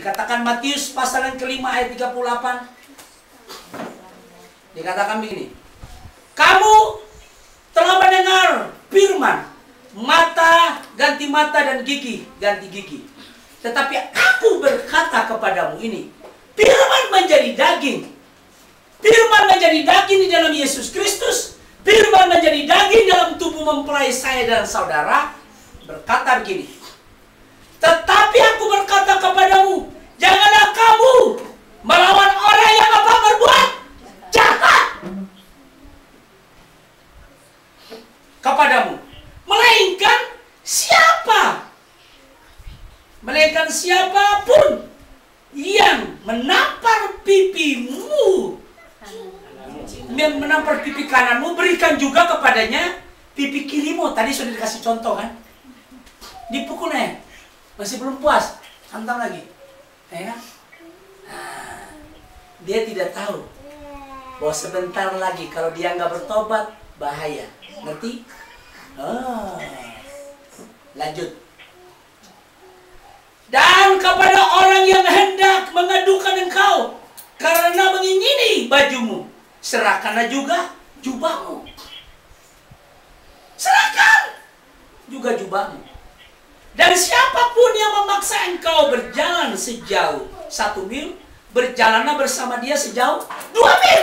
Dikatakan Matius pasal yang kelima ayat 38. Dikatakan begini. Kamu telah mendengar firman, mata ganti mata dan gigi ganti gigi. Tetapi aku berkata kepadamu ini, firman menjadi daging. Firman menjadi daging di dalam Yesus Kristus. Firman menjadi daging dalam tubuh mempelai saya dan saudara. Berkata begini. Tetapi aku berkata kepadamu, janganlah kamu melawan orang yang apa berbuat jahat kepadamu. Melainkan siapapun yang menampar pipimu, menampar pipi kananmu, berikan juga kepadanya pipi kirimu. Tadi sudah dikasih contoh kan? Dipukulnya. Masih belum puas, hantam lagi. Ya? Nah, dia tidak tahu bahwa sebentar lagi kalau dia nggak bertobat bahaya. Ngerti? Oh. Lanjut. Dan kepada orang yang hendak mengadukan engkau karena mengingini bajumu, serahkanlah juga jubahmu. Serahkan juga jubahmu. Dan siapapun yang memaksa engkau berjalan sejauh 1 mil, berjalanlah bersama dia sejauh 2 mil.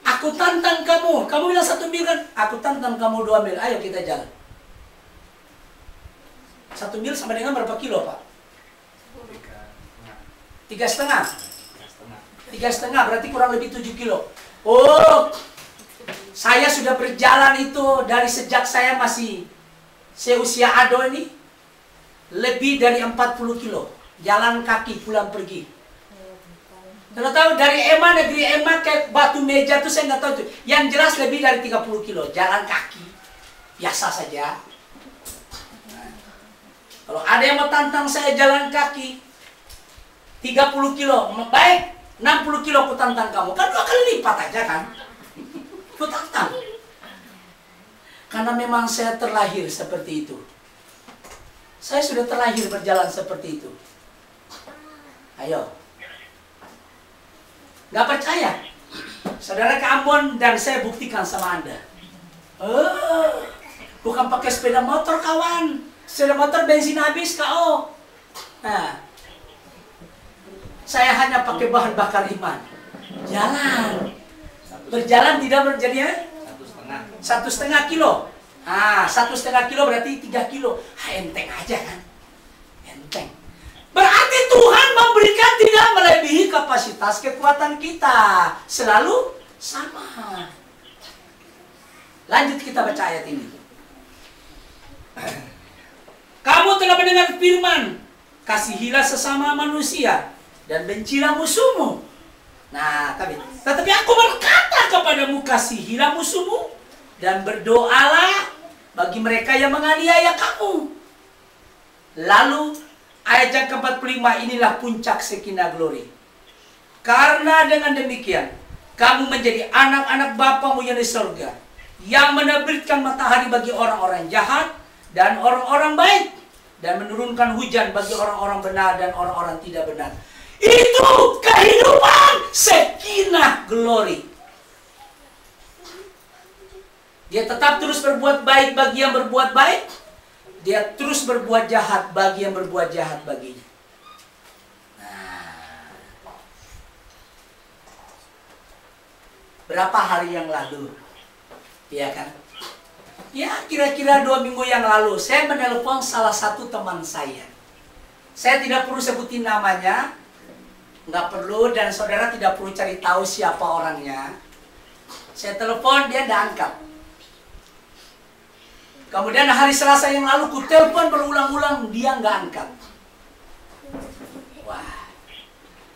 Aku tantang kamu. Kamu bilang 1 mil kan? Aku tantang kamu 2 mil. Ayo kita jalan. 1 mil sama dengan berapa kilo, Pak? 3,5. 3,5 berarti kurang lebih 7 kilo. Oh, saya sudah berjalan itu dari sejak saya masih seusia ado ini. Lebih dari 40 kilo jalan kaki pulang pergi. Kalau tahu dari Ema, negeri Ema ke Batu Meja tuh saya nggak tahu tuh. Yang jelas lebih dari 30 kilo jalan kaki. Biasa saja. Nah, kalau ada yang mau tantang saya jalan kaki 30 kilo, baik 60 kilo aku tantang kamu. Kan 2 kali lipat aja kan. Aku tantang. Karena memang saya terlahir seperti itu. Saya sudah terlahir berjalan seperti itu. Ayo. Nggak percaya? Saudara ke Ambon dan saya buktikan sama Anda. Oh, bukan pakai sepeda motor kawan. Sepeda motor bensin habis kau. Nah, saya hanya pakai bahan bakar iman. Jalan. Berjalan tidak berjadinya 1,5 kilo. 1,5 kilo berarti 3 kilo. Enteng aja kan? Enteng. Berarti Tuhan memberikan tidak melebihi kapasitas kekuatan kita. Selalu sama. Lanjut kita baca ayat ini. Kamu telah mendengar firman, kasihilah sesama manusia dan bencilah musuhmu. Nah, tetapi aku berkata kepadamu, kasihilah musuhmu dan berdoalah bagi mereka yang menganiaya kamu. Lalu ayat yang ke-45 inilah puncak Shekinah Glory. Karena dengan demikian kamu menjadi anak-anak Bapamu yang di surga, yang menerbitkan matahari bagi orang-orang jahat dan orang-orang baik, dan menurunkan hujan bagi orang-orang benar dan orang-orang tidak benar. Itu kehidupan Shekinah Glory. Dia tetap terus berbuat baik bagi yang berbuat baik. Dia terus berbuat jahat bagi yang berbuat jahat baginya. Nah, berapa hari yang lalu, ya kan? Ya, kira-kira 2 minggu yang lalu, saya menelpon salah satu teman saya. Saya tidak perlu sebutin namanya, nggak perlu, dan saudara tidak perlu cari tahu siapa orangnya. Saya telepon, dia nggak angkat. Kemudian hari Selasa yang lalu ku telepon berulang-ulang, dia nggak angkat. Wah,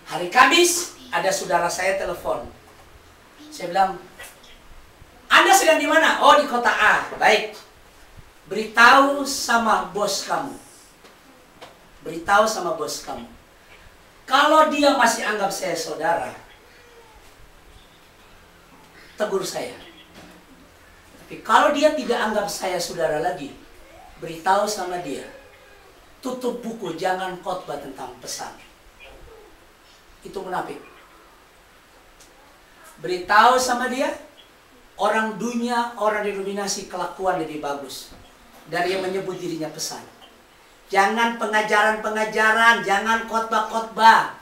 hari Kamis ada saudara saya telepon. Saya bilang, Anda sedang di mana? Oh, di kota A. Baik. Beritahu sama bos kamu. Beritahu sama bos kamu. Kalau dia masih anggap saya saudara, tegur saya. Tapi kalau dia tidak anggap saya saudara lagi, beritahu sama dia, tutup buku, jangan khotbah tentang pesan. itu munafik. Beritahu sama dia, orang dunia, orang denominasi kelakuan lebih bagus dari yang menyebut dirinya pesan. Jangan pengajaran-pengajaran, jangan khotbah-khotbah.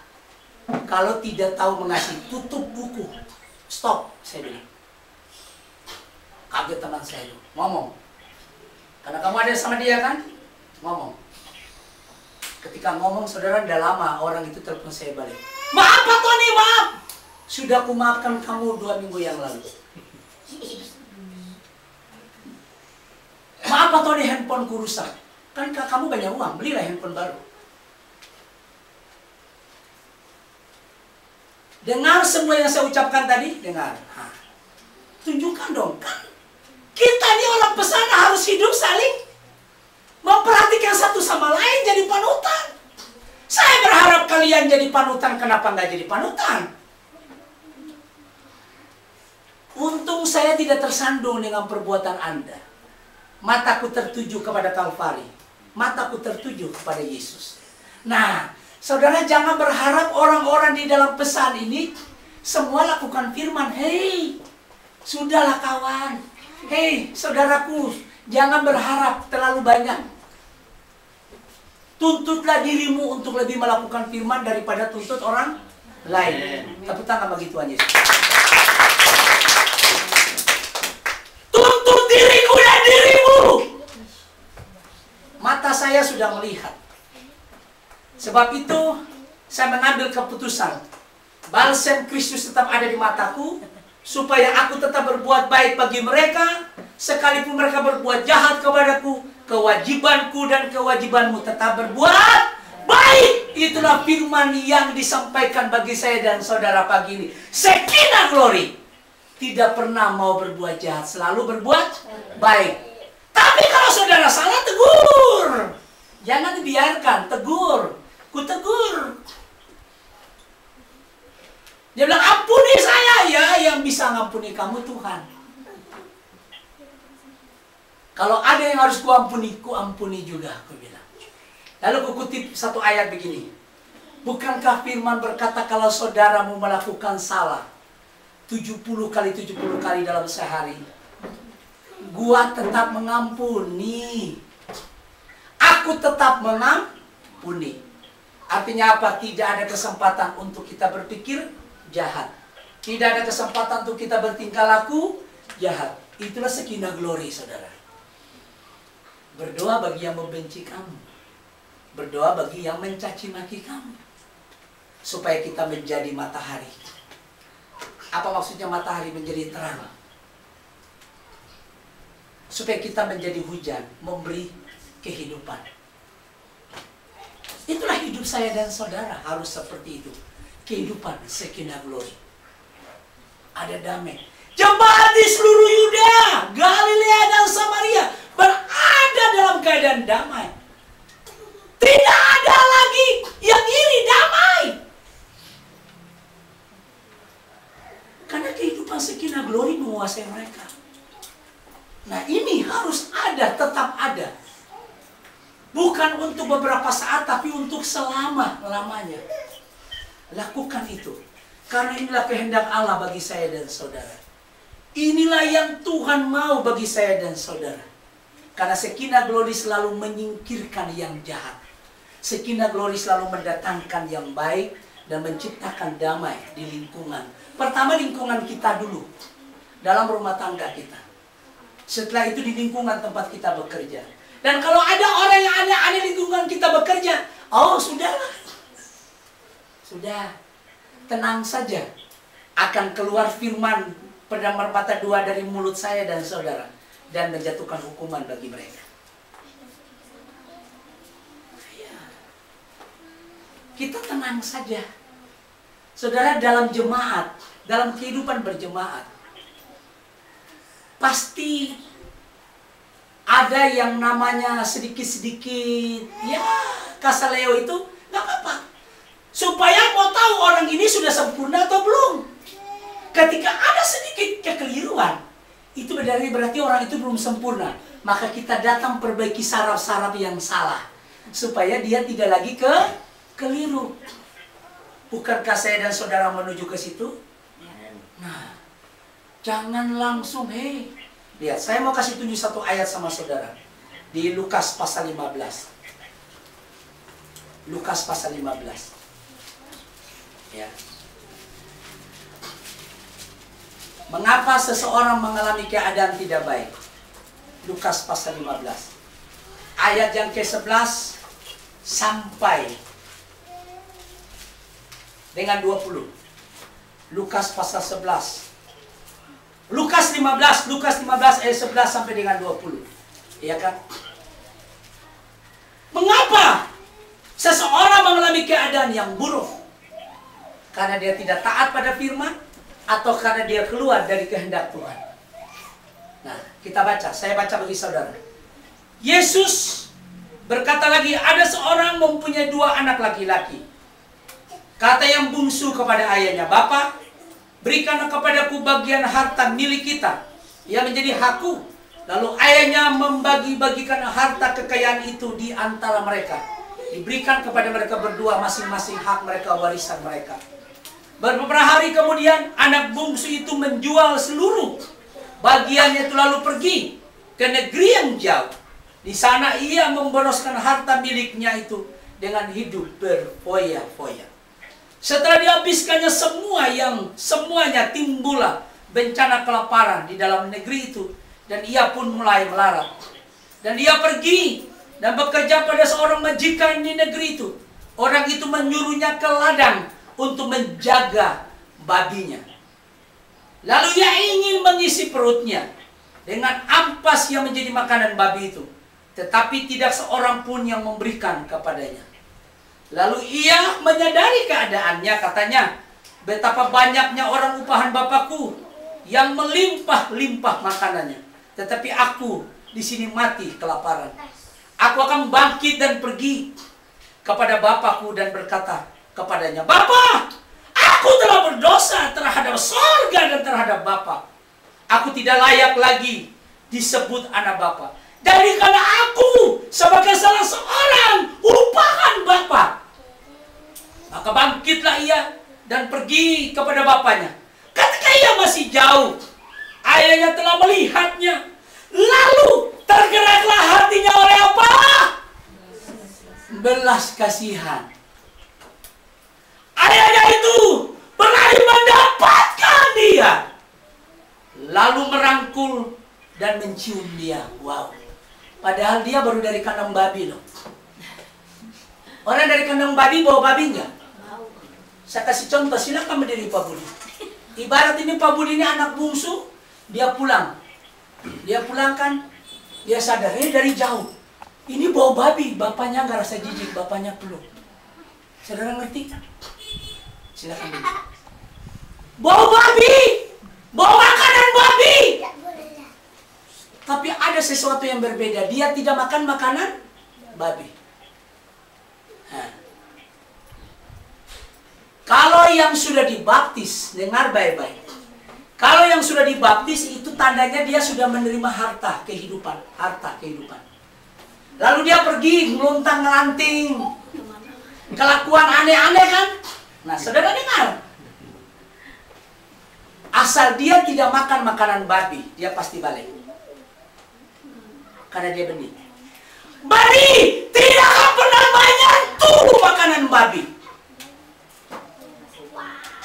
Kalau tidak tahu mengasihi, tutup buku. Stop, saya bilang. Kaget teman saya itu, ngomong. Karena kamu ada sama dia kan? Ngomong. Ketika ngomong, saudara, udah lama orang itu telepon saya balik. Maaf Pak Tony, maaf. Sudah aku maafkan kamu 2 minggu yang lalu. Maaf Pak Tony, handphoneku rusak. Kan kamu banyak uang, belilah handphone baru. Dengar semua yang saya ucapkan tadi, dengar. Tunjukkan dong, kan kita ini orang pesana harus hidup saling memperhatikan satu sama lain, jadi panutan. Saya berharap kalian jadi panutan, kenapa nggak jadi panutan? Untung saya tidak tersandung dengan perbuatan Anda. Mataku tertuju kepada Kalvari. Mataku tertuju kepada Yesus. Nah, saudara jangan berharap orang-orang di dalam pesan ini semua lakukan firman. Hei, sudahlah kawan. Hei, saudaraku, jangan berharap terlalu banyak. Tuntutlah dirimu untuk lebih melakukan firman daripada tuntut orang lain. Tepuk tangan bagi Tuhan Yesus. Tuntut diriku dan dirimu. Mata saya sudah melihat. Sebab itu, saya mengambil keputusan. Balsam Kristus tetap ada di mataku, supaya aku tetap berbuat baik bagi mereka, sekalipun mereka berbuat jahat kepadaku. Kewajibanku dan kewajibanmu tetap berbuat baik. Itulah firman yang disampaikan bagi saya dan saudara pagi ini. Shekinah Glory tidak pernah mau berbuat jahat, selalu berbuat baik. Tapi kalau saudara salah, tegur. Jangan dibiarkan, tegur. Ku tegur. Dia bilang, ampuni saya. Ya, yang bisa ngampuni kamu Tuhan. Kalau ada yang harus kuampuni, kuampuni juga, aku bilang. Lalu ku kutip satu ayat begini. Bukankah firman berkata kalau saudaramu melakukan salah 70 kali 70 kali dalam sehari, gua tetap mengampuni. Aku tetap mengampuni. Artinya apa? Tidak ada kesempatan untuk kita berpikir jahat. Tidak ada kesempatan untuk kita bertingkah laku jahat. Itulah Shekinah Glory, saudara. Berdoa bagi yang membenci kamu. Berdoa bagi yang mencaci maki kamu. Supaya kita menjadi matahari. Apa maksudnya matahari menjadi terang? Supaya kita menjadi hujan, memberi kehidupan. Itulah hidup saya dan saudara, harus seperti itu. Kehidupan Shekinah Glory. Ada damai. Jemaat di seluruh Yuda, Galilea dan Samaria berada dalam keadaan damai. Tidak ada lagi yang iri, damai. Karena kehidupan Shekinah Glory menguasai mereka. Nah, ini harus ada, tetap ada. Bukan untuk beberapa saat, tapi untuk selama-lamanya. Lakukan itu. Karena inilah kehendak Allah bagi saya dan saudara. Inilah yang Tuhan mau bagi saya dan saudara. Karena Shekinah Glory selalu menyingkirkan yang jahat. Shekinah Glory selalu mendatangkan yang baik dan menciptakan damai di lingkungan. Pertama lingkungan kita dulu. Dalam rumah tangga kita. Setelah itu di lingkungan tempat kita bekerja. Dan kalau ada orang yang aneh-aneh di lingkungan kita bekerja, oh sudahlah. Sudah. Tenang saja. Akan keluar firman pedang bermata dua dari mulut saya dan saudara. Dan menjatuhkan hukuman bagi mereka. Ya. Kita tenang saja. Saudara, dalam jemaat, dalam kehidupan berjemaat, pasti ada yang namanya sedikit-sedikit, ya kasaleo itu nggak apa-apa. Supaya mau tahu orang ini sudah sempurna atau belum. Ketika ada sedikit kekeliruan, itu berarti orang itu belum sempurna. Maka kita datang perbaiki saraf-saraf yang salah. Supaya dia tidak lagi keliru. Bukankah saya dan saudara menuju ke situ? Nah, jangan langsung, lihat, saya mau kasih tunjuk satu ayat sama saudara. Di Lukas pasal 15. Lukas pasal 15. Ya. Mengapa seseorang mengalami keadaan tidak baik? Lukas pasal 15. Ayat yang ke-11 sampai dengan 20. Lukas pasal 11. Lukas 15 ayat 11 sampai dengan 20. Iya kan? Mengapa seseorang mengalami keadaan yang buruk? Karena dia tidak taat pada firman, atau karena dia keluar dari kehendak Tuhan? Nah, kita baca. Saya baca bagi saudara. Yesus berkata lagi, ada seorang mempunyai 2 anak laki-laki. Kata yang bungsu kepada ayahnya, "Bapa, berikanlah kepadaku bagian harta milik kita yang menjadi hakku." Lalu ayahnya membagi-bagikan harta kekayaan itu di antara mereka. Diberikan kepada mereka berdua masing-masing hak mereka, warisan mereka. Beberapa hari kemudian anak bungsu itu menjual seluruh bagiannya itu, lalu pergi ke negeri yang jauh. Di sana ia memboroskan harta miliknya itu dengan hidup berfoya-foya. Setelah dihabiskannya semuanya timbullah bencana kelaparan di dalam negeri itu, dan ia pun mulai melarat. Dan ia pergi dan bekerja pada seorang majikan di negeri itu. Orang itu menyuruhnya ke ladang untuk menjaga babinya. Lalu ia ingin mengisi perutnya dengan ampas yang menjadi makanan babi itu, tetapi tidak seorang pun yang memberikan kepadanya. Lalu ia menyadari keadaannya, katanya, "Betapa banyaknya orang upahan Bapakku yang melimpah-limpah makanannya, tetapi aku di sini mati kelaparan. Aku akan bangkit dan pergi kepada Bapakku dan berkata kepadanya, Bapa, aku telah berdosa terhadap sorga dan terhadap Bapa. Aku tidak layak lagi disebut anak Bapa. Jadikanlah aku sebagai salah seorang upahan Bapa." Maka bangkitlah ia dan pergi kepada bapaknya. Ketika ia masih jauh, ayahnya telah melihatnya. Lalu tergeraklah hatinya oleh apa? Belas kasihan. Ayahnya itu berlari mendapatkan dia, lalu merangkul dan mencium dia. Wow. Padahal dia baru dari kandang babi loh. Orang dari kandang babi bawa babi enggak? Saya kasih contoh, silakan berdiri Pak Budi. Ibarat ini Pak Budi ini anak bungsu, dia pulang. Dia pulang kan, dia sadar, dari jauh. Ini bawa babi, bapaknya nggak rasa jijik, bapaknya peluk. Saudara ngerti? Silakan berdiri. Bawa babi, bawa makanan babi. Tapi ada sesuatu yang berbeda, dia tidak makan makanan babi. Kalau yang sudah dibaptis, dengar baik-baik. Kalau yang sudah dibaptis itu tandanya dia sudah menerima harta kehidupan. Lalu dia pergi ngeluntang-ngelanting, kelakuan aneh-aneh kan? Nah, saudara dengar. Asal dia tidak makan makanan babi, dia pasti balik. Karena dia benih. Babi tidak akan pernah menyentuh makanan babi.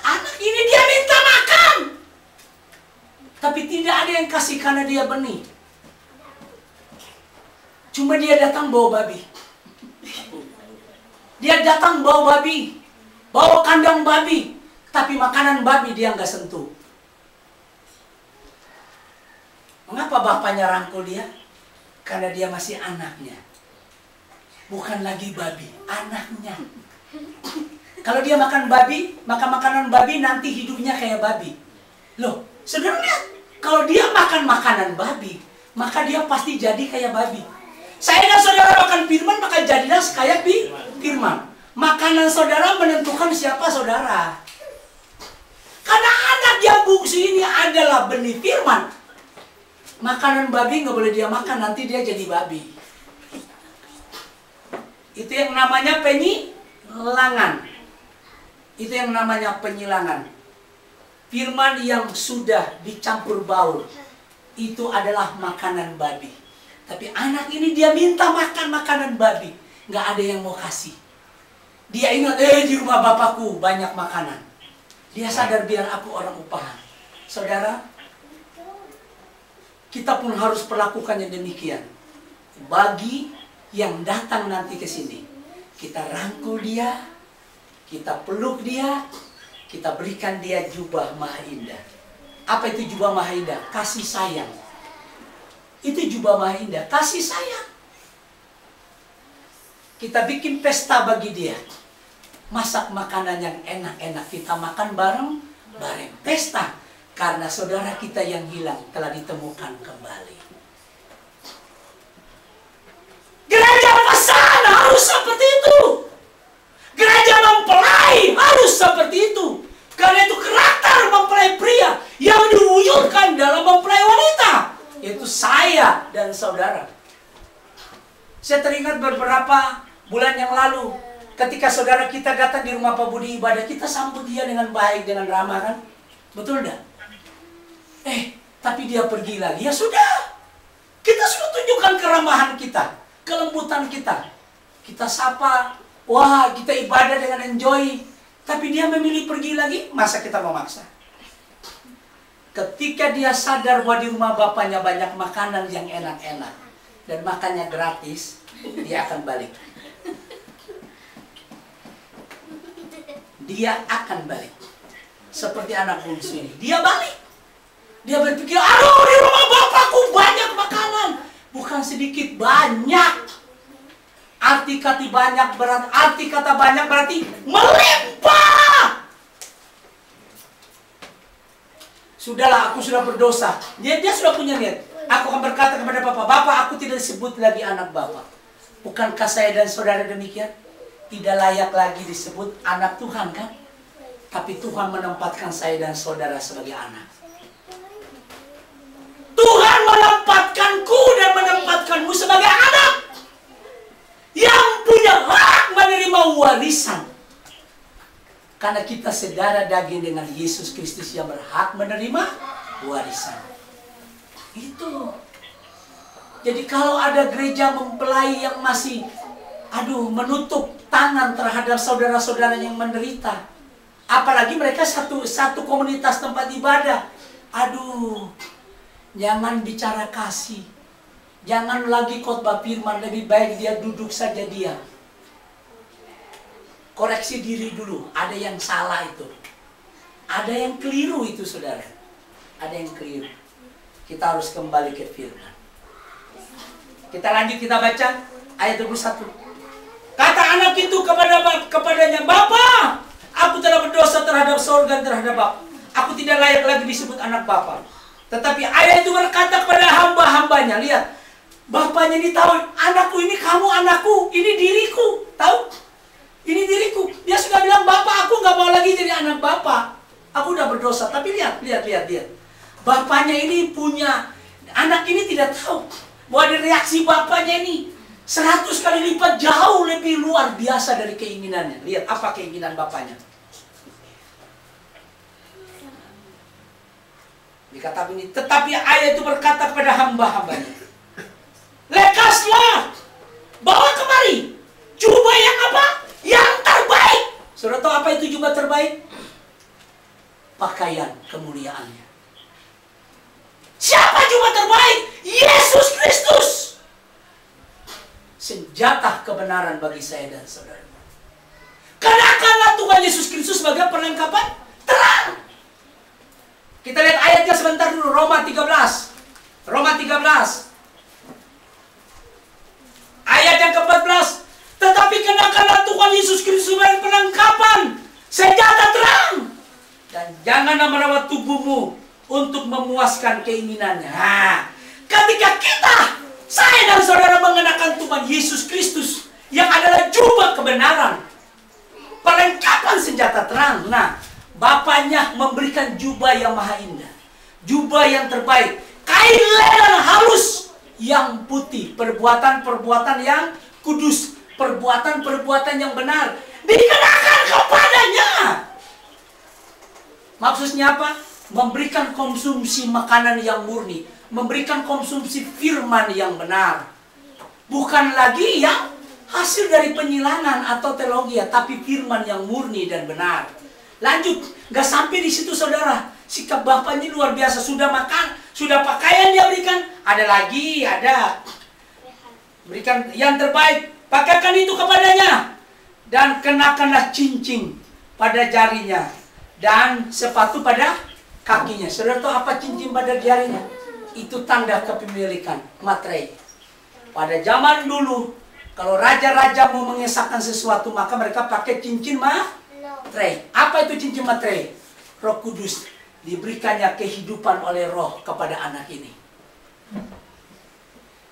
Anak ini dia minta makan, tapi tidak ada yang kasih karena dia benih. Cuma dia datang bawa babi. Dia datang bawa babi, bawa kandang babi, tapi makanan babi dia nggak sentuh. Mengapa bapaknya rangkul dia? Karena dia masih anaknya. Bukan lagi babi, anaknya. Kalau dia makan babi, makan makanan babi, nanti hidupnya kayak babi. Loh, saudara lihat, kalau dia makan makanan babi, maka dia pasti jadi kayak babi. Saya dan saudara makan firman, maka jadilah kayak firman. Makanan saudara menentukan siapa saudara. Karena anak yang bungsu ini adalah benih firman. Makanan babi nggak boleh dia makan, nanti dia jadi babi. Itu yang namanya penyimpangan. Itu yang namanya penyilangan. Firman yang sudah dicampur baur, itu adalah makanan babi. Tapi anak ini dia minta makan makanan babi. Nggak ada yang mau kasih. Dia ingat, di rumah bapakku banyak makanan. Dia sadar, biar aku orang upahan. Saudara, kita pun harus perlakukannya demikian. Bagi yang datang nanti ke sini, kita rangkul dia, kita peluk dia, kita berikan dia jubah maha indah. Apa itu jubah maha indah? Kasih sayang. Itu jubah maha indah, kasih sayang. Kita bikin pesta bagi dia. Masak makanan yang enak-enak, kita makan bareng-bareng. Pesta. Karena saudara kita yang hilang telah ditemukan kembali. Gereja pesan harus seperti itu. Gereja mempelai harus seperti itu. Karena itu karakter mempelai pria yang diwujudkan dalam mempelai wanita. Yaitu saya dan saudara. Saya teringat beberapa bulan yang lalu, ketika saudara kita datang di rumah Pak Budi ibadah, kita sambut dia dengan baik, dengan ramah, kan? Betul enggak? Tapi dia pergi lagi. Ya sudah. Kita sudah tunjukkan keramahan kita, kelembutan kita. Kita sapa, wah, kita ibadah dengan enjoy. Tapi dia memilih pergi lagi, masa kita memaksa? Ketika dia sadar bahwa di rumah bapaknya banyak makanan yang enak-enak dan makannya gratis, dia akan balik. Dia akan balik. Seperti anak bungsu ini. Dia balik. Dia berpikir, aduh, di rumah bapakku banyak makanan. Bukan sedikit, banyak. Arti kata banyak berarti melimpah. Sudahlah, aku sudah berdosa. Dia sudah punya niat. Aku akan berkata kepada Bapak, Bapak, aku tidak disebut lagi anak Bapak. Bukankah saya dan saudara demikian? Tidak layak lagi disebut anak Tuhan, kan? Tapi Tuhan menempatkan saya dan saudara sebagai anak. Tuhan menempatkanku dan menempatkanmu sebagai anak yang punya hak menerima warisan. Karena kita saudara daging dengan Yesus Kristus yang berhak menerima warisan. Itu. Jadi kalau ada gereja mempelai yang masih menutup tangan terhadap saudara-saudara yang menderita, apalagi mereka satu komunitas tempat ibadah, jangan bicara kasih. Jangan lagi khotbah firman, lebih baik dia duduk saja diam. Koreksi diri dulu, ada yang salah itu. Ada yang keliru itu, saudara. Ada yang keliru. Kita harus kembali ke firman. Kita lanjut, kita baca ayat 21. Kata anak itu kepadanya, Bapa, aku telah berdosa terhadap sorga dan terhadap Bapa. Aku tidak layak lagi disebut anak Bapa. Tetapi ayah itu berkata kepada hamba-hambanya, lihat, bapaknya ini tahu, anakku ini, kamu anakku, ini diriku, tahu? Ini diriku. Dia sudah bilang, Bapak, aku nggak mau lagi jadi anak Bapak. Aku udah berdosa. Tapi lihat. Bapaknya ini punya, anak ini tidak tahu bahwa ada reaksi bapaknya ini 100 kali lipat jauh lebih luar biasa dari keinginannya. Lihat apa keinginan bapaknya. Dikatakan ini, tetapi ayah itu berkata kepada hamba-hambanya, lekaslah, bawa kemari jubah yang apa? Yang terbaik. Saudara tahu apa itu jubah terbaik? Pakaian kemuliaannya. Siapa jubah terbaik? Yesus Kristus. Senjata kebenaran bagi saya dan saudara. Kenakanlah Tuhan Yesus Kristus sebagai perlengkapan terang. Kita lihat ayatnya sebentar dulu, Roma 13. Ayat yang ke-14. Tetapi kenakanlah Tuhan Yesus Kristus sebagai perlengkapan senjata terang. Dan janganlah merawat tubuhmu untuk memuaskan keinginannya. Ketika saya dan saudara mengenakan Tuhan Yesus Kristus yang adalah jubah kebenaran, perlengkapan senjata terang. Bapaknya memberikan jubah yang maha indah, jubah yang terbaik, kain lenan halus yang putih, perbuatan-perbuatan yang kudus, perbuatan-perbuatan yang benar dikenakan kepadanya. Maksudnya apa? Memberikan konsumsi makanan yang murni, memberikan konsumsi firman yang benar. Bukan lagi yang hasil dari penyilangan atau teologi, tapi firman yang murni dan benar. Lanjut, gak sampai di situ saudara. Sikap bapaknya luar biasa. Sudah makan, sudah pakaian dia berikan. Ada lagi, ada. Berikan yang terbaik. Pakaikan itu kepadanya. Dan kenakanlah cincin pada jarinya. Dan sepatu pada kakinya. Saudara tahu apa cincin pada jarinya? Itu tanda kepemilikan, materai. Pada zaman dulu, kalau raja-raja mau mengesahkan sesuatu, maka mereka pakai cincin materai. Apa itu cincin materai? Roh Kudus diberikannya kehidupan oleh roh kepada anak ini.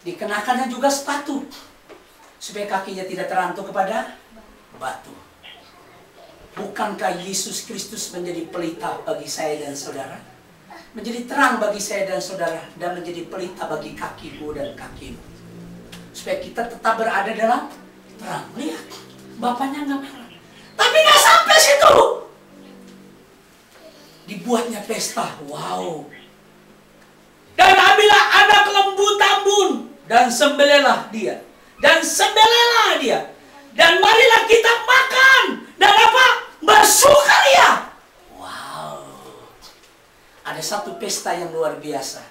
Dikenakannya juga sepatu, supaya kakinya tidak terantuk kepada batu. Bukankah Yesus Kristus menjadi pelita bagi saya dan saudara? Menjadi terang bagi saya dan saudara, dan menjadi pelita bagi kakiku dan kakimu. Supaya kita tetap berada dalam terang. Lihat, bapaknya nggak marah. Tapi nggak sampai situ. Dibuatnya pesta. Wow. Dan ambillah anak lembu tambun. Dan sembelihlah dia. Dan sembelihlah dia. Dan marilah kita makan. Dan apa? Bersukaria. Wow. Ada satu pesta yang luar biasa.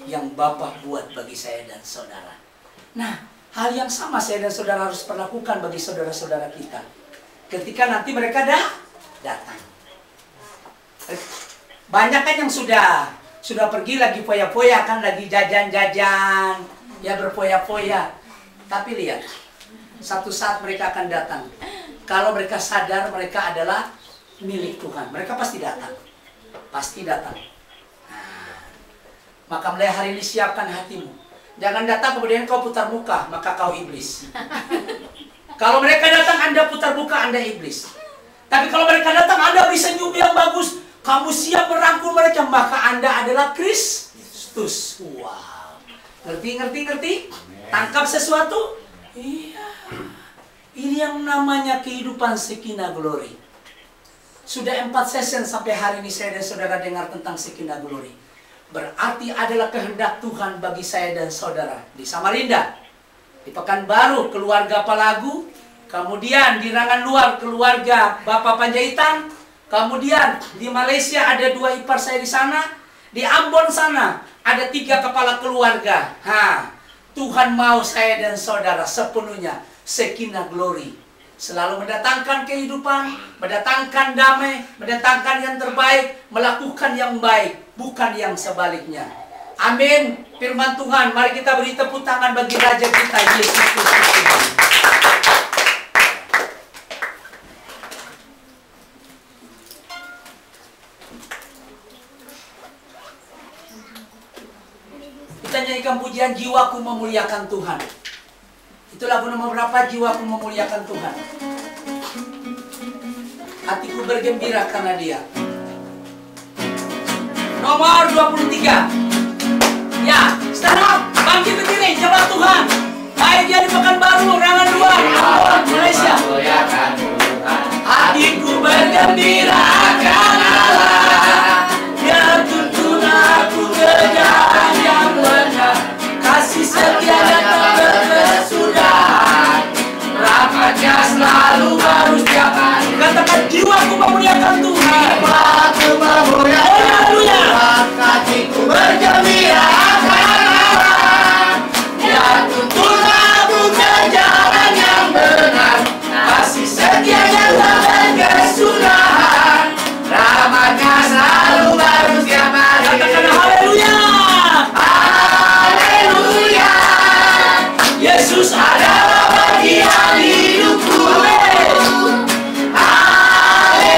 Yang Bapak buat bagi saya dan saudara. Nah, hal yang sama saya dan saudara harus perlakukan bagi saudara-saudara kita. Ketika nanti mereka datang. Banyak kan yang sudah pergi lagi foya-foya kan, lagi jajan-jajan, ya berfoya-foya. Tapi lihat, satu saat mereka akan datang. Kalau mereka sadar mereka adalah milik Tuhan, mereka pasti datang. Pasti datang. Nah, maka mulai hari ini siapkan hatimu. Jangan datang kemudian kau putar muka, maka kau iblis. Kalau mereka datang, Anda putar muka, Anda iblis. Tapi kalau mereka datang, Anda beri senyum yang bagus, kamu siap merangkul mereka, maka Anda adalah Kristus. Wow. Ngerti? Tangkap sesuatu? Iya. Ini yang namanya kehidupan Shekinah Glory. Sudah 4 session sampai hari ini saya dan saudara dengar tentang Shekinah Glory. Berarti adalah kehendak Tuhan bagi saya dan saudara. Di Samarinda, di Pekanbaru, keluarga Palagu. Kemudian di Rangan Luar, keluarga Bapak Panjaitan. Kemudian di Malaysia ada 2 ipar saya di sana. Di Ambon sana ada 3 kepala keluarga. Tuhan mau saya dan saudara sepenuhnya Shekinah Glory. Selalu mendatangkan kehidupan, mendatangkan damai, mendatangkan yang terbaik, melakukan yang baik, bukan yang sebaliknya. Amin. Firman Tuhan, mari kita beri tepuk tangan bagi Raja kita, Yesus Kristus. Kita nyanyikan pujian jiwaku memuliakan Tuhan. Itu lagu nomor berapa? Jiwaku memuliakan Tuhan. Hatiku bergembira karena Dia. Nomor 23. Ya, stand up, bangkit berdiri, jemaat Tuhan. Baik dia di Pekanbaru, Rangan Luar, Ambon, Malaysia. Hatiku bergembira karena Allah. Dia tuntun aku ke jalan yang benar. Kasih setia dan tak berkesudahan. Rahmatnya selalu baru setiap hari. Katakan jiwaku memuliakan Tuhan. Jiwaku memuliakan Tuhan. Hatiku bergembira karena Dia tuntun aku ke jalan yang benar. Kasih setia dan tak berkesudahan. Rahmatnya selalu baru setiap hari. Katakan haleluya. Haleluya. Yesus adalah bagian hidupku. Haleluya.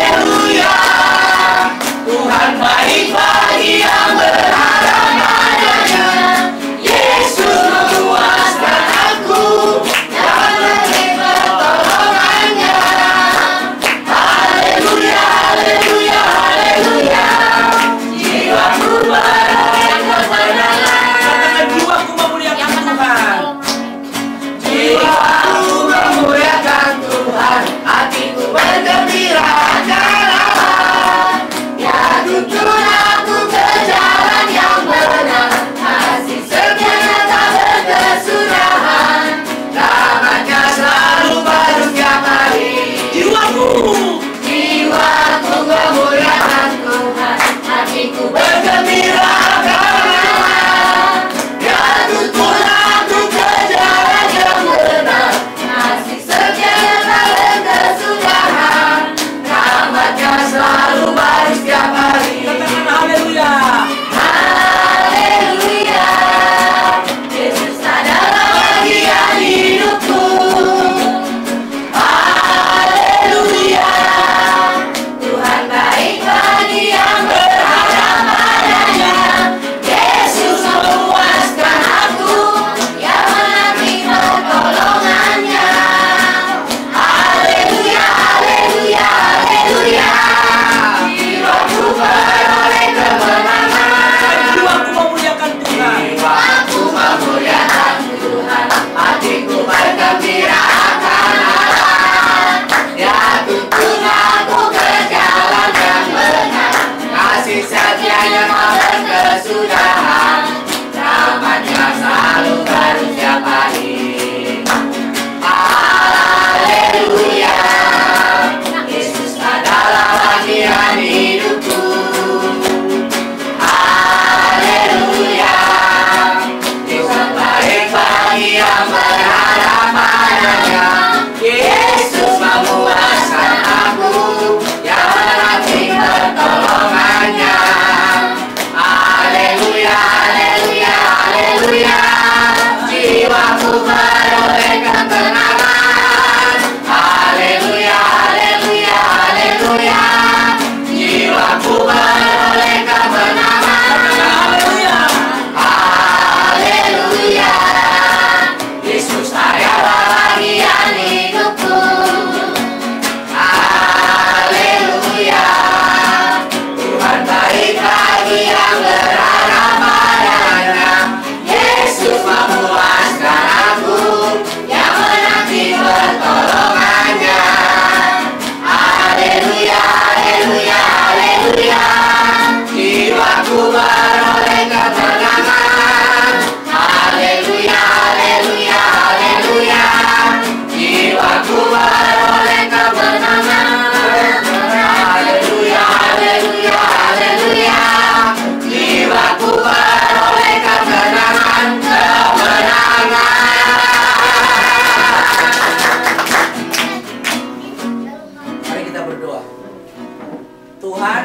Tuhan,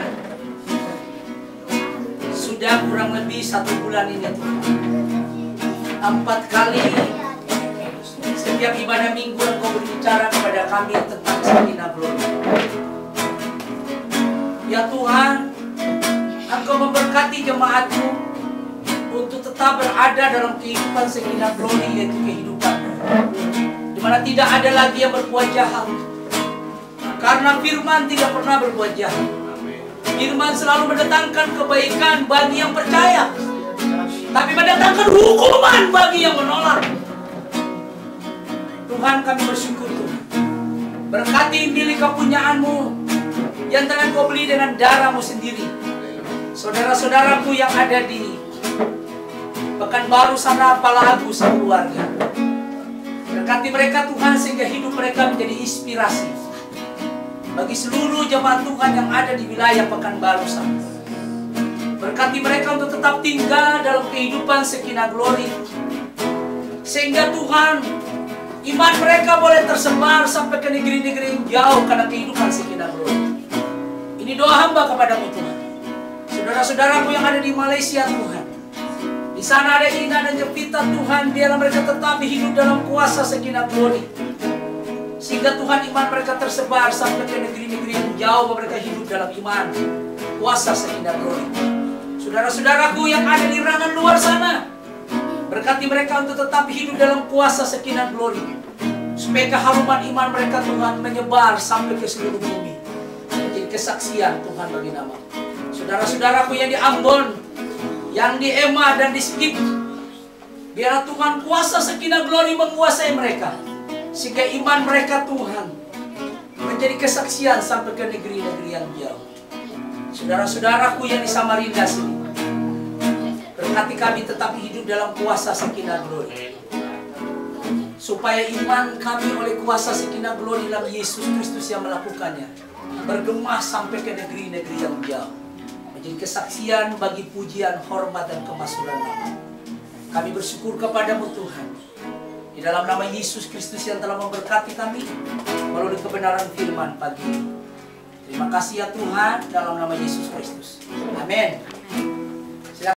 sudah kurang lebih 1 bulan ini Tuhan, 4 kali setiap ibadah minggu Engkau berbicara kepada kami tentang Shekinah Glory. Ya Tuhan, Engkau memberkati jemaat-Mu untuk tetap berada dalam kehidupan Shekinah Glory, yaitu kehidupan di mana tidak ada lagi yang berbuat jahat. Karena firman tidak pernah berbuat jahat. Firman selalu mendatangkan kebaikan bagi yang percaya, tapi mendatangkan hukuman bagi yang menolak. Tuhan, kami bersyukur Tuhan. Berkati milik kepunyaan-Mu yang telah Kau beli dengan darah-Mu sendiri. Saudara-saudaraku yang ada di Pekanbaru sana, Palagu sekeluarga, berkati mereka Tuhan, sehingga hidup mereka menjadi inspirasi bagi seluruh jemaat Tuhan yang ada di wilayah Pekanbaru sana. Berkati mereka untuk tetap tinggal dalam kehidupan Shekinah Glory, sehingga Tuhan, iman mereka boleh tersebar sampai ke negeri-negeri yang jauh karena kehidupan Shekinah Glory. Ini doa hamba kepadamu Tuhan. Saudara-saudaraku yang ada di Malaysia Tuhan, di sana ada Ina dan Jepita Tuhan, biarlah mereka tetap hidup dalam kuasa Shekinah Glory, sehingga Tuhan iman mereka tersebar sampai ke negeri-negeri yang jauh, mereka hidup dalam iman kuasa Shekinah Glory. Saudara-saudaraku yang ada di rangan luar sana, berkati mereka untuk tetap hidup dalam kuasa Shekinah Glory, supaya keharuman iman mereka Tuhan menyebar sampai ke seluruh bumi, menjadi kesaksian Tuhan bagi nama. Saudara-saudaraku yang di Ambon, yang di Ema dan di Skip, biarlah Tuhan kuasa Shekinah Glory menguasai mereka, sehingga iman mereka Tuhan menjadi kesaksian sampai ke negeri-negeri yang jauh. Saudara-saudaraku yang di Samarinda sini, berkati kami tetap hidup dalam kuasa Shekinah Glory, supaya iman kami oleh kuasa Shekinah Glory dalam Yesus Kristus yang melakukannya bergema sampai ke negeri-negeri yang jauh, menjadi kesaksian bagi pujian, hormat, dan kemasyhuran nama. Kami bersyukur kepadamu Tuhan, di dalam nama Yesus Kristus yang telah memberkati kami melalui kebenaran firman pagi ini. Terima kasih ya Tuhan, dalam nama Yesus Kristus. Amin.